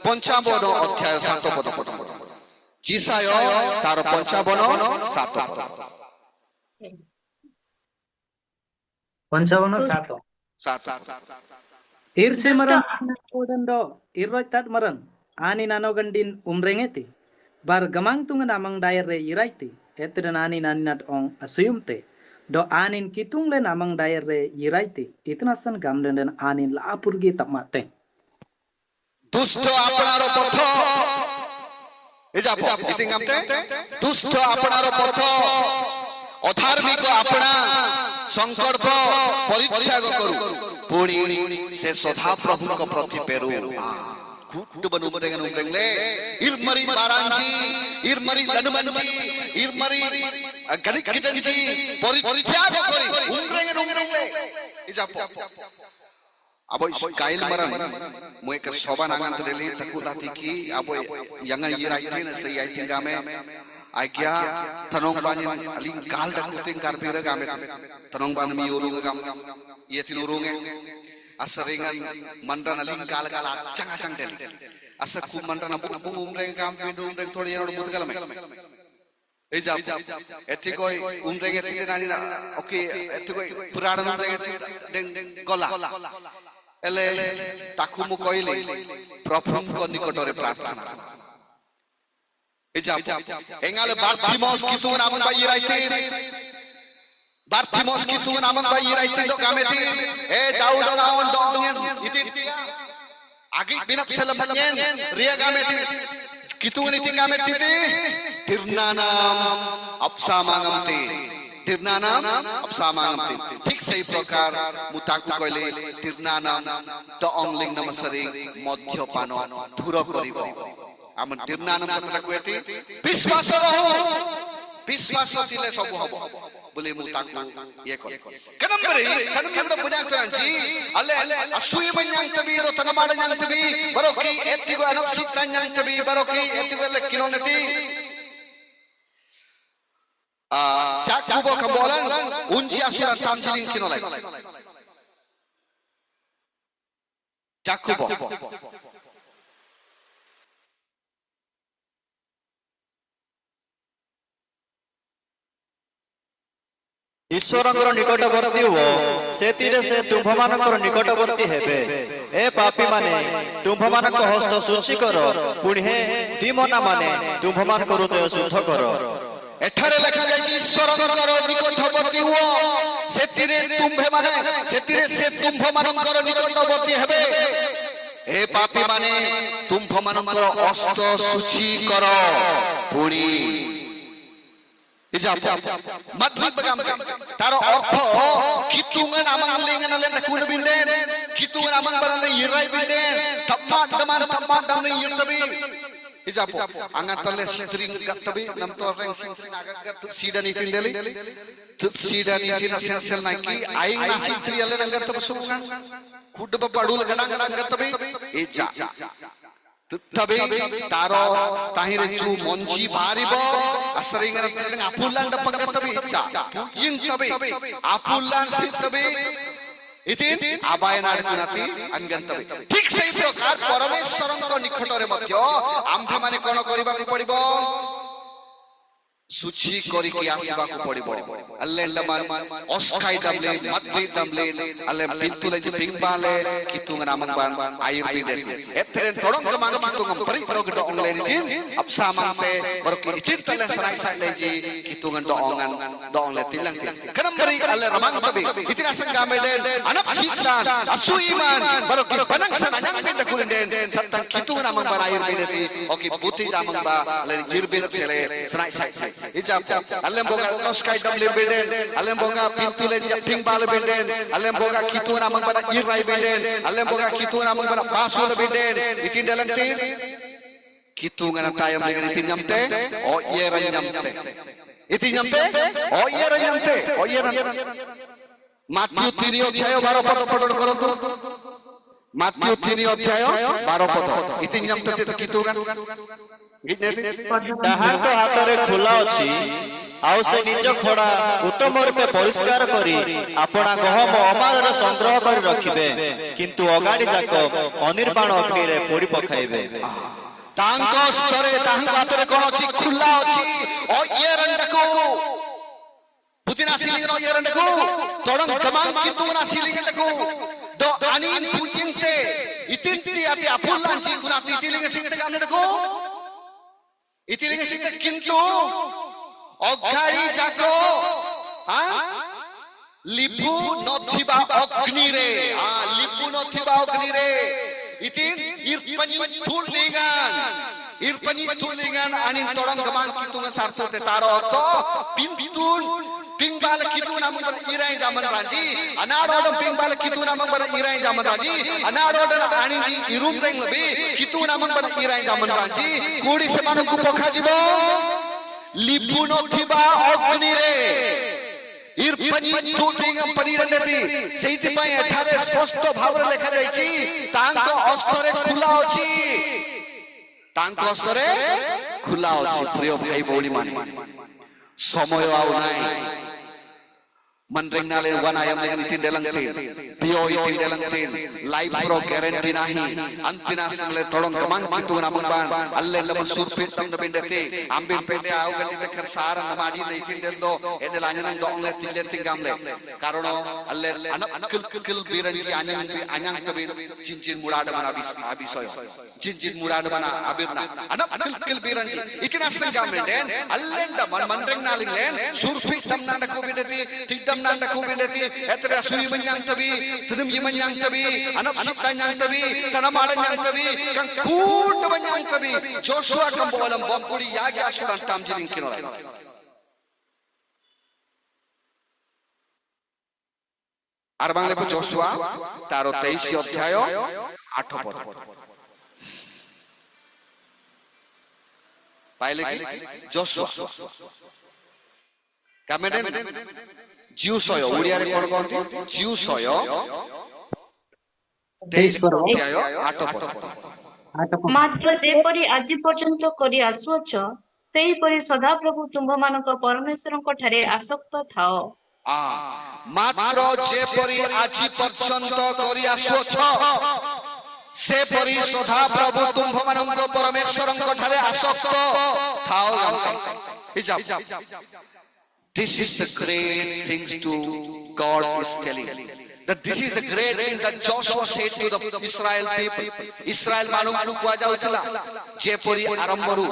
পঞ্চাবন অধ্যায় 7 পদ পদ চিসায় তার 55 7 পদ 55 7 irse maran kodando irroitat maran ani nanogandin umrengeti bar gamang tungan amang daire iraiti etre nani naninat ong asuyumte do anin kitungle namang daire iraiti itnasan gamden anin lapurgi tamate দুষ্ট আপনার পথ এজাব ইতিঙ্গামতে দুষ্ট আপনার পথ অধার্মিক আপনা সংকল্প পরিত্যাগ করু পুনি সে সদা প্রভুଙ୍କ প্রতি পেরু কুটু বনু মরেগন উমরেংলে ইরমরি বারাঞ্জি ইরমরি লনুমঞ্জি ইরমরি গনিকজনজি পরিত্যাগ করি উমরেংলে এজাব aboy kail maran moy ke soban angan tedeli takudati ki aboy yang yirai tin se yai tingame agya tanong banin aling kal dakuting karbira game tanong ban mi urung gam yetin urunge aseringan mandana ling kal kal acang acang del asa ku mandana bu umreng kam pindu umreng thodi eno but galam ei ja ethi koi umreng ethi nani na oke ethi koi purana umreng ethi deng gola ele taku mu koile प्रभु को निकटरे प्रार्थना एजा एंगाले बार्थिमोस की तू नामन by राइते बार्थिमोस की तू नामन by राइते दो कामेती ए दाऊद नावन दोंgen इति आगे बिनप सेलमन्yen रिया कामेती की तू नीति कामेती तिरनानाम अपसामांगमते तिरनानाम अपसामांगमते ठीक सही प्रकार मुताकु कइले तिरनानाम द ऑंगलिंग नमसरी मध्यपान धुर करिवो आम तिरनानाम सतरा कयति विश्वास रहो विश्वास तिले सब हबो बोले मुताकु ये कर कनमरी कनम यमदा बुनाक तंजी अले असुय मन्यांग तबी रो तनमाड न्यांग तबी बरोकी एतिगो अनक्सित न्यांग तबी बरोकी एतिगो लेकिनो नती Jakubo kambolan unji asuran tamjilin kinolai Jakubo ईश्वरଙ୍କର ନିକଟବର୍ତ୍ତୀ ହୁଅ ସେଥିରେ ସେ ତୁମ୍ଭମାନଙ୍କର ନିକଟବର୍ତ୍ତୀ ହେବେ ଏ ପାପୀମାନେ ତୁମ୍ଭମାନଙ୍କ ହସ୍ତ ଶୁଚି କର ପୁଣି ହେ ଦିମନାମାନେ ତୁମ୍ଭମାନଙ୍କ ହୃଦୟ ଶୁଦ୍ଧ କର ଏଠାରେ ଲେଖା ଯାଇଛି ଈଶ୍ୱରଙ୍କର ନିକଟବର୍ତ୍ତୀ ହୁଅ ସେଥିରେ ତୁମ୍ଭେମାନେ ସେଥିରେ ସେ ତୁମ୍ଭମାନଙ୍କର ନିକଟବର୍ତ୍ତୀ ହେବେ ଏ ପାପୀମାନେ ତୁମ୍ଭମାନଙ୍କର ହସ୍ତ ଶୁଚି କର ପୁଣି Ijab, madrib bagam taro ortho kitungan amang lingan alen nakuna binden kitungan amang barale yirai binden tamad daman yirtabi ijab angat tale string gattabi nam to reng sing agat gat sidani tindeli sidani tina sel naiki aing nasi tri alen angat tabusungan kudba padul gadang gattabi ija तबे तारो ताहिरे चू मंजी बारिबो असरिंगर तंग आपुलान दपंग तबे चा Ying तबे आपुलान सि तबे इतिन आबायनाड गुनाती अंगन तबे ठीक सही प्रकार परमेश्वरଙ୍କ निकटरे मध्य आम्भे माने कोन करिबा को पड़िबो सुची करी के आसीबा को पड़िबो अल्ले लमान ओस्काई दमले मद्दी दमले अल्ले पिंतुले जे पिंबाले कितुंग नामंग बान आयर बिदे एत्रेन तोडंग मांग कितुंग परि प्रग दो ओंगले दिन अपसामंते बरक इतिन तले सराय साले जी कितुंग दो ओंगन दो ओंगले तिलंग कनम बरी अल्ले रमंग तबे इतिन असंगा मेदे अनप सिद्धान असुईमान बरक बनंग सनंग बिदे कुलिंदेन सत्तंग कितुंग नामंग बान आयर बिदे ओके बुति नामंग बा अल्ले यिरबिन सेले सराय साले ijab alem boga oskai damle beden alem boga pintule japing bal beden alem boga kitu namang bana irai beden alem boga kitu namang bana basul beden itin dalang tin kitu ngana tayam dengan itin nyamte o yera nyamte itin nyamte o yera nyamte o yera Matthew 3 অধ্যায় 12 পদ পঠন করন্তু Matthew 3 অধ্যায় 12 পদ ইতিন nyamte kitu gan ତାହାଙ୍କ ହାତରେ ଖୋଲା ଅଛି ଆଉ ସେ ନିଜ ଖୋଡା ଉତ୍ତମ ରୂପେ ପରିଷ୍କାର କରି ଆପଣା ଗହମ ଅମାରରେ ସଂଗ୍ରହ କରି ରଖିବେ କିନ୍ତୁ ଅଗାଡି ଯାକ ଅନିର୍ବାଣ ଅଗ୍ନିରେ ପୋଡ଼ି ପକାଇବେ ତାଙ୍କ ସ୍ତରେ ତାଙ୍କ ହାତରେ କଣ ଅଛି ଖୋଲା ଅଛି ଓ ଇଏରଣ୍ଡକୁ ପୁତିନା ସିଲିଙ୍ଗର ଇଏରଣ୍ଡକୁ ତଡଙ୍ଗ Tamang କିନ୍ତୁନା ସିଲିଙ୍ଗକୁ do anin puyinte itinti ati apullanji kunati itilinga singte kanedku itilinga singte kintu ogari jako lipu nothiba agni re lipu nothiba agni re itin irpani thulingan anin todang gamang kitunga sarsote taro orto pintun pingbal kitu namang bar irai zaman raji anarodam pingbal kitu namang bar irai zaman raji anarodam aniji irum reng lebi kitu namang bar irai zaman raji kudi semanungku pokha jibo lipuno thiba agni re irpani thulinga parirandati seiti pai ethare sposto bhavre lekha jaichi tanko ostore khula achi tanko ostore khula achi priyo bhai boli mane ସମୟ ଆଉ ନାହିଁ Manrengnale wan ayam dengan itin delang tin, bio itin delang tin, life pro guarantee nahi, antina sangle tolong kemang kitu namang ban, alle lemon surfit tam na bindete, ambin pende au ganti dekhar saran namadi na itin del do, ene lanyanang do ongle tilen tingamle, karono alle anak kil biranji anyang kabir cincin murad mana abisoy, cincin murad mana abirna, anak kil biranji, itin aseng gamle den, alle da manrengnale len, surfit tam na ko bindete, tidam nanda kubindati etra suri manyang tabi tunum yimanyang tabi anap sikta nyang tabi tanamadan nyang tabi kang kut manyang tabi Joshua kambolam bompuri yagi asuran tamjiring kinora R Bangla Joshua তার 23 অধ্যায় 8 পদ পাইলে কি Joshua কামেডেন জিউসয় ওড়িয়ারে কোন কহନ୍ତି জিউসয় 23 অধ্যায় 8 পদ ମାତ୍ର ଯେପରି ଆଜି ପର୍ଯ୍ୟନ୍ତ କରି ଆସୁଅଛ ସେହିପରି ସଦାପ୍ରଭୁ ତୁମ୍ଭମାନଙ୍କ ପରମେଶ୍ୱରଙ୍କ ଠାରେ ଆସକ୍ତ ଥାଅ। ମାତ୍ର ଯେପରି ଆଜି ପର୍ଯ୍ୟନ୍ତ କରି ଆସୁଅଛ ସେପରି ସଦାପ୍ରଭୁ ତୁମ୍ଭମାନଙ୍କ ପରମେଶ୍ୱରଙ୍କ ଠାରେ ଆସକ୍ତ ଥାଅ। This is the great things to God is telling. That this is the great things that Joshua said to the Israel people. Israel manukku kuha jautila jepori arambaru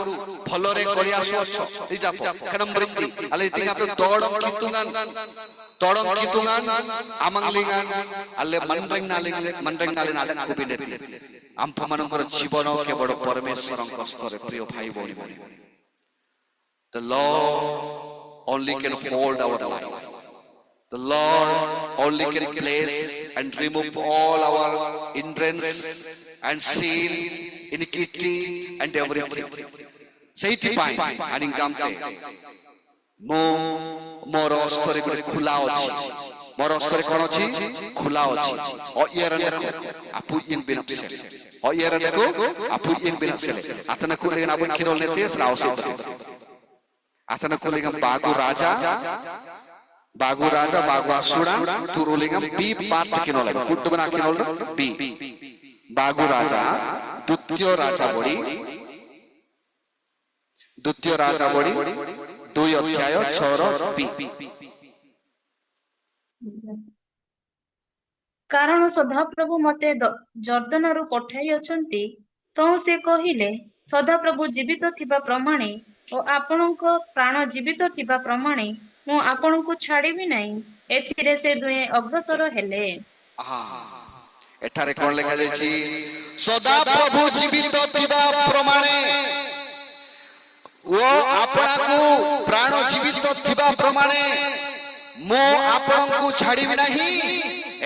bhalore kori asuocho ijapo kanambringi ale tinga to todong kitungan amanglingan alle manrengnale nale kubineti ampa manankor jibono kebolo parmeshwaranko store priyo bhai bhoni the Lord only can hold our life. The Lord only can place and remove all our hindrance and sin, iniquity and everything. Seithipai aning gamte ମୋର ଅସ୍ତରେ ଗୋଟେ ଖୋଲା ଅଛି ମୋର ଅସ୍ତରେ କଣ ଅଛି ଖୋଲା ଅଛି o iera neko apu yang binapsel o iera neko apu yang binapsel atana kulengan abu kinol nete frausi atana kulengan bagu raja bagu asura turulingam b part kinol kuddu bana kinol b bagu raja দ্বিতীয় রাজা বড়ি 2 অধ্যায় 6 b କାରଣ ସଦାପ୍ରଭୁ ମତେ ଜର୍ଦ୍ଦନରୁ ପଠାଇ ଅଛନ୍ତି ତ ସେ କହିଲେ ସଦାପ୍ରଭୁ ଜୀବିତ ଥିବା ପ୍ରମାଣେ ଓ ଆପଣଙ୍କ ପ୍ରାଣ ଜୀବିତ ଥିବା ପ୍ରମାଣେ ମୁଁ ଆପଣଙ୍କୁ ଛାଡ଼ିବି ନାହିଁ। ଏଥିରେ ସେ ଦୁହେଁ ଅଗ୍ରସର ହେଲେ। ଏଠାରେ କଣ ଲେଖା ଯାଇଛି ସଦାପ୍ରଭୁ ଜୀବିତ ଥିବା ପ୍ରମାଣେ ଓ ଆପଣଙ୍କୁ ପ୍ରାଣ ଜୀବିତ ଥିବା ପ୍ରମାଣେ ମୁଁ ଆପଣଙ୍କୁ ଛାଡ଼ିବି ନାହିଁ।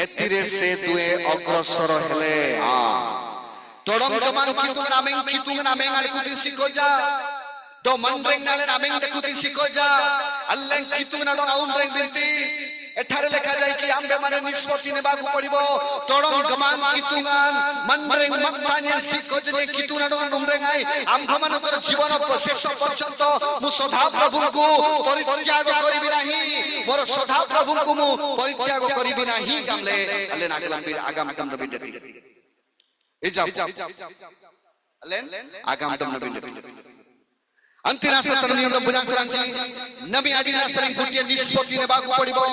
ଏଥିରେ ସେ ଦୁହେଁ ଅଗ୍ରସର ହେଲେ। ତୋଡଙ୍ଗମାନ କିତୁଙ୍ଗନା ଆମେଂ ଆଡକୁତି ସିକୋଜା do mandreng nalen ameng dekuti sikoja alleng kitungna do aundreng binti ଏଠାରେ ଲେଖା ଯାଇଛି ଆମ୍ଭେ ମାନେ ନିଷ୍ପତ୍ତି ନେବାକୁ ପଡିବ ତୋଡଂ ଗମାନ କିତୁଙ୍ଗାନ ମଣ୍ଡରେଂ ମକ୍ତାନିଆ ସିକୋଜନେ କିତୁନା ଡ ନୁମ୍ରେଙ୍ଗାଇ ଆମ୍ଭମାନଙ୍କର ଜୀବନ ଶେଷ ପର୍ଯ୍ୟନ୍ତ ମୁଁ ସଦାପ୍ରଭୁଙ୍କୁ ପରିତ୍ୟାଗ କରିବି ନାହିଁ ମୋର ସଦାପ୍ରଭୁଙ୍କୁ ମୁଁ ପରିତ୍ୟାଗ କରିବି ନାହିଁ ଗାମଲେ ଆଲେ ନାଗଲାମ୍ବି ଆଗାମ ଗାମର ବିଣ୍ଡେତି ଏଜାବ ଆଲେନ ଆଗାମ ଗାମର ବିଣ୍ଡେତି अंतिना सतरनियम बुझांचरांची नबी आदिना सरी गुटिया निष्पत्ति नेबाकु पड़िबो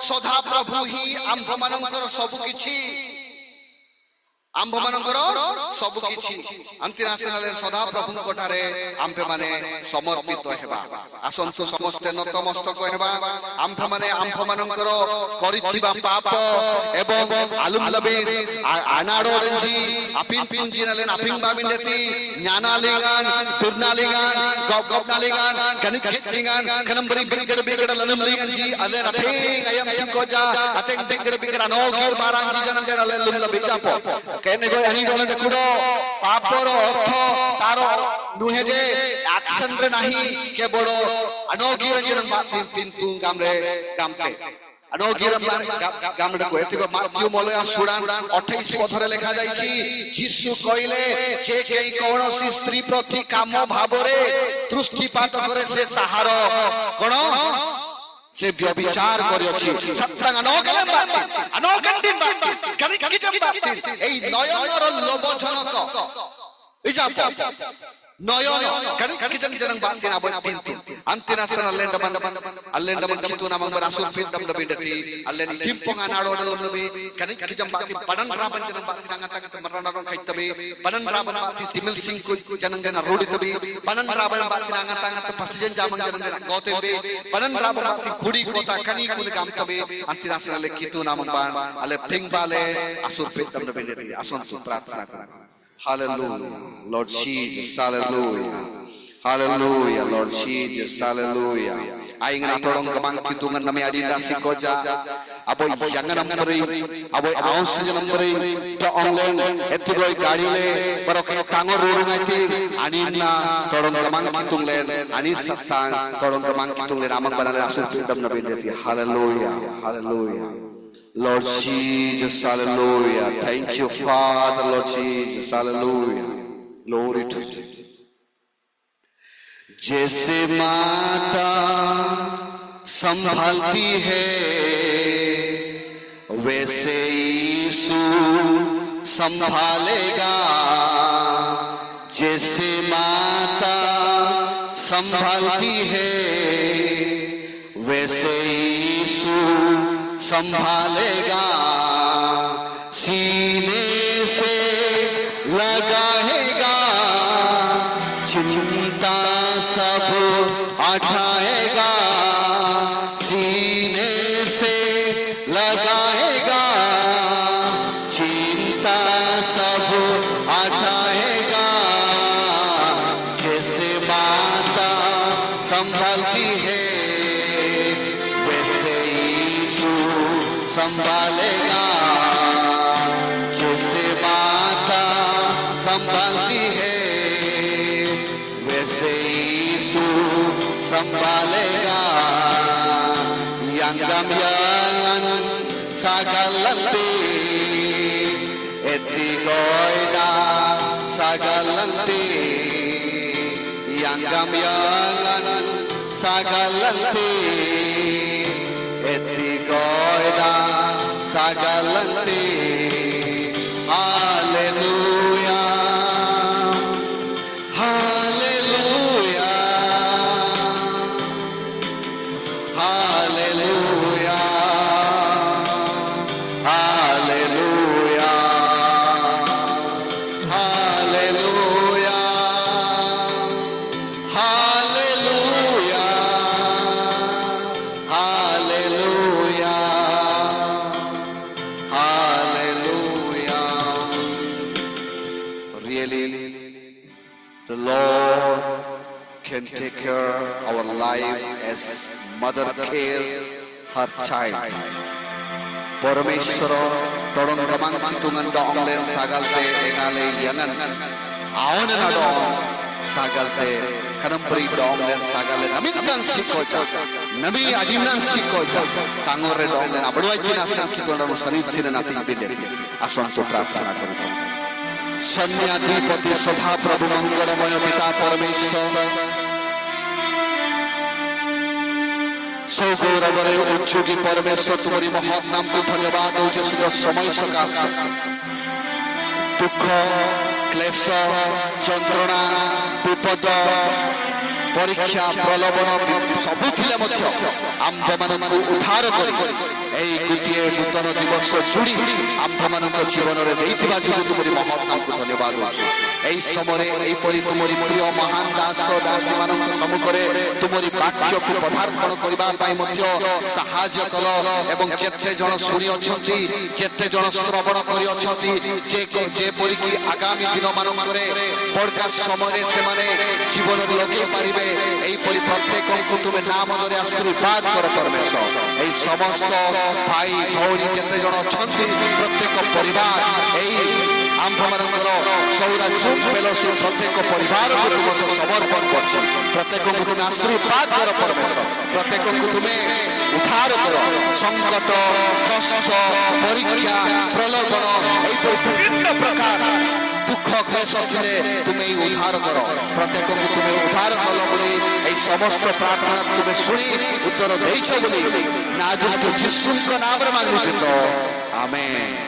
सदा प्रभु ही आम्भमानंकर सब किछि अंतिना सनले सदा प्रभु कोठारे आम्भे माने समर्पित हेबा आसंतु समस्ते नतमस्तक हेबा आम्भे माने आम्भमानंकर करिथिबा पाप एवं आलुम लबीर आनाडोरंजी अपिन पिंजी नले अपिन बाबिनेति ज्ञानालिगान तुरनालिगान गबनालिगान कनिकितिगान कनंबरी बिगड़ बिगड़ लनमलिगान जी अले रथेंग अयम सिकोजा अतेंग बिगड़ बिगड़ अनोगिर बारांजी जनंदे नले लुम लबिजापो कहने को यही बोले देखो पापर अर्थ तार नुहे जे एक्शन रे नहीं के बड़ो अनोगी रंजन बाती पिंतु गामरे गामते अनोगी रंजन गामरे को एतिको मात्यु मलया सुडान 28 पथरे लिखा जाईची यीशु कइले जे केई कोनोसी स्त्री प्रति काम भाबरे दृष्टिपात करे से ताहार कोन से व्यभिचार করেছে সত্তাং অনগলম বাতি অনগন্তিম বাতি কানিকিজম বাতি এই নয়নর লোভজনক এই যা নয়ন কানিকিজম জনং বাতি না বন পিন্তু antinasana allendam kitu namang berasul pindam lebih deti allen kimpong anado dalam lebih kanikijam bati padan raban janang bati nangatang temaranon kait tabe padan raban bati simil singku janang gana rodi tabe padan raban bati nangatang pasjen jamang janang gana gote be padan raban bati kudi kota kani kuli gam tabe antinasana le kitu namang ban alle ping bale asul pindam lebih deti ason su prarthana kara hallelujah Lord Jesus hallelujah Hallelujah, Lord Jesus, hallelujah. Aing na tolong kemang kitungan nami adinda sikoja. Aboy jangan namperi, aboy aos namperi. Ta online etigoy gadi le, parok tangor rurung iti. Anina tolong kemang kitung le, anis satang tolong kemang kitung le. Amang banana asul pindam nabi neti. Hallelujah, hallelujah. Lord Jesus, hallelujah. Thank you, Father, Lord Jesus, hallelujah. Glory to you. जैसे माता संभालती है वैसे यीशु संभालेगा जैसे माता संभालती है वैसे यीशु संभालेगा सीने से लगाएगा चिंता सब उठाएगा सीने से लगाएगा चिंता सब उठाएगा जैसे माता संभालती है वैसे यीशु संभालेगा जैसे माता संभालती है वैसे यीशु संभालेगा yanggam yangan sagalanti etigoida sagalanti yanggam yangan sagalanti etigoida sagalanti hallelujah take care our life as mother care her child Parameshwara tolong kamang kitungan doong len sagalte engale yangan aon na doong sagalte kanampri doong len sagale namintang sikoja nabi adimnan sikoja tangore doong len abadwai tinasan kitungan sanin sinan ating bideti asonto prarthana karo सन्याधिपति सभा प्रभु मंगलमय पिता परमेश्वर सौगौरवरे उच्चुकी परमेश्वर तुम्हारी महत् नाम को धन्यवाद हो सुंदर समय सकाश दुख क्लेश यंत्रणा विपद परीक्षा प्रलोभन सबुथिले मध्य आंभ मानक उद्धार करी এই গোটিয়ে নূতন দিবস জুড়ি আম্ভମାନଙ୍କ জীবନରେ ଦେଇଥିବା ଯୋଗୁଁ ତୁମରି ମହତ୍ ନାମକୁ ଧନ୍ୟବାଦ ଦେଉଛୁ এই ସମୟରେ ଏହିପରି ତୁମରି ପ୍ରିୟ ମହାନ ଦାସ ଦାସୀମାନଙ୍କ ସମ୍ମୁଖରେ ତୁମରି ବାକ୍ୟକୁ ପଦାର୍ପଣ କରିବା ପାଇଁ ମଧ୍ୟ ସାହାଯ୍ୟ କଲ ଏବଂ ଯେତେ ଜଣ ଶୁଣି ଅଛନ୍ତି ଯେତେ ଜଣ ଶ୍ରବଣ କରି ଅଛନ୍ତି ଯେପରିକି ଆଗାମୀ ଦିନମାନଙ୍କରେ ପଡ଼କାଷ୍ଟ ସମୟରେ ସେମାନେ ଜୀବନରେ ଲଗେଇ ପାରିବେ ଏହିପରି ପ୍ରତ୍ୟେକଙ୍କୁ ତୁମେ ନାମରେ ଆଶୀର୍ବାଦ କର ପରମେଶ୍ୱର ଏହି ସମସ୍ତ भाई भौरी केते जण अछंती प्रत्येक परिवार एई आंभमानकर सौराज्य फेलोशिप प्रत्येक परिवार को तुम समर्पण करछि प्रत्येक को तुम आशीर्वाद कर परमेश्वर प्रत्येक को तुम उद्धार कर संकट कष्ट परीक्षा प्रलोभन एई विभिन्न प्रकार दुख ক্লেশ ଥିଲେ তুমি উদ্ধার করো প্রত্যেককে তুমি উদ্ধার কল বলি এই সমস্ত প্রার্থনা তুমি শুনি উত্তর ଦେଇଛ বলি নাজুক যিশুଙ୍କ ନାମରେ ମାଗୁଛୁ ତ ଆମେନ୍।